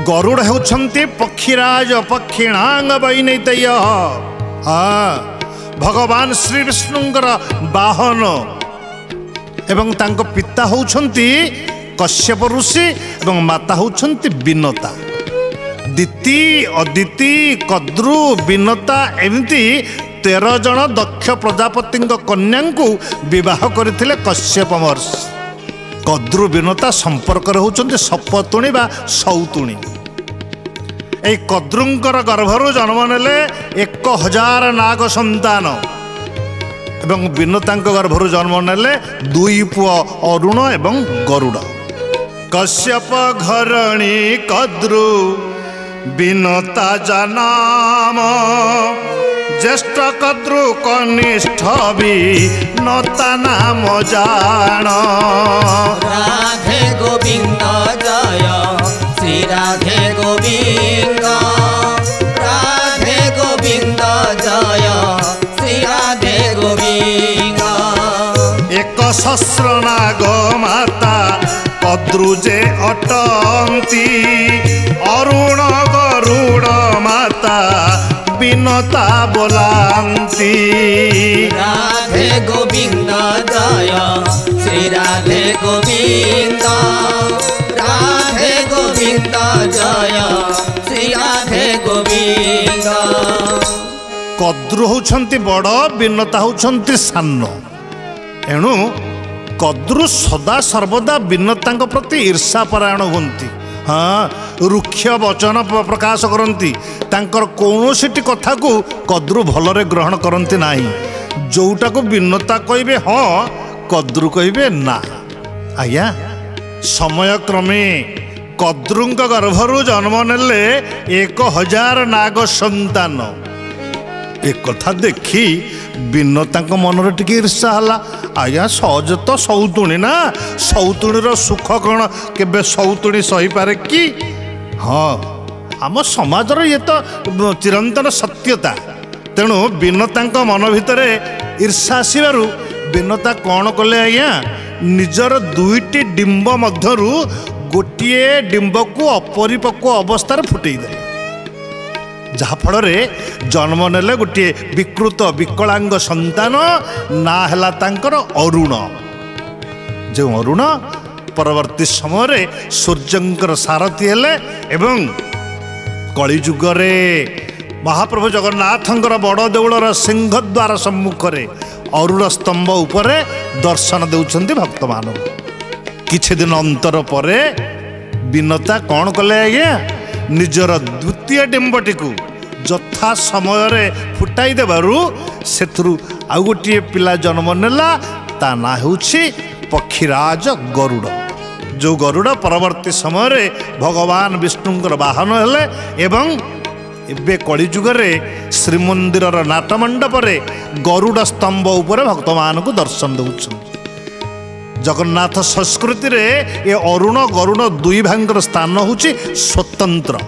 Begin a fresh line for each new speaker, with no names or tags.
गरुड़ होउछन्ति पक्षीराज पक्षिणांग वैनैतय। भगवान श्री विष्णुंकर वाहन एवं तांको पिता होउछन्ति कश्यप ऋषि एवं माता होउछन्ति विनता। दिति अदिति कद्रु विनता एमती 13 जन दक्ष प्रजापति कन्या को विवाह करथिले कश्यप महर्षि। कद्रु विनता संपर्क होउछन्ति सपतुणी बा सौतुणी। ए कद्रुंकर गर्भरु जन्म नेले 1000 नाग संतान एवं विनतांक गर्भरु जन्म नेले 2 पुआ अरुण एवं गरुड़। कश्यप घरणी कद्रु विनता जनाम ज्येष्ठ कद्रु कनिष्ठ विनता नाम जान।
राधे गोविंद जय श्री राधे गोविंद। राधे गोविंद जय श्री राधे गोविंद।
1 नाग माता कद्रुजे अटंती अरुण गरुड़ माता विनता बोलांती।
राधे गोविंद जय श्री राधे गोविंद। राधे गोविंद जय श्री राधे गोविंद।
कद्रु होउछन्ति बड़ विनता होउछन्ति सान। एणु कद्रु सदा सर्वदा विनतांक प्रति ईर्षा परायण होती। हाँ रुक्ष वचन प्रकाश करती। तांकर कौनसी कथा को कद्रु भलरे ग्रहण करती नाही। जोटा को विनता कहिबे हाँ कद्रु कहिबे ना। आज्ञा समय क्रमे कद्रुंक गर्भरु जन्म नेले 1000 नाग संतान। एक कथा देखी विनतांक मनरे टिके ईर्षा हला। आज्ञा सहज तो सौतुणी ना। सौतुणीर सुख कौन केबे सौतुणी सही पारे कि? हाँ आम समाजर ये तो चिरंतन सत्यता। तेणु विनतांक मन भितरे ईर्षा आसबारु विनता कौन कले आज्ञा निजर 2टी डिंब मध्यरु गोटे डिंब को अपरिपक्व अवस्था फुटई दे। जहाँफल जन्म नेले गोटे विकृत विकलांग संतान ना हैला तांकर अरुण। जो अरुण परवर्ती समय सूर्यंकर सारथी हेले एवं कलिजुगरे महाप्रभु जगन्नाथंकर बड़ देउलर सिंहद्वार सम्मुखरे अरुण स्तंभ उपरे दर्शन देउछन्ति भक्त मान। किछि दिन अंतर परे विनता कौन कले आज्ञा निजर द्वितीय डिंबटी को यथा समय फुटाई देबारु सेथुरु आउ गोटे पिला जन्म नेला। ता ना होछि पक्षीराज गरुड़। जो गरुड़ परवर्ती समय भगवान विष्णुंकर वाहन हेले एवं एबे कलिजुगरे श्रीमंदिर नाटमंडपरे गरुड़ स्तंभ उपरे भक्त मान को दर्शन दउछन। जगन्नाथ संस्कृति रे ए अरुण गरुड़ 2 भांगर स्थान होछि स्वतंत्र।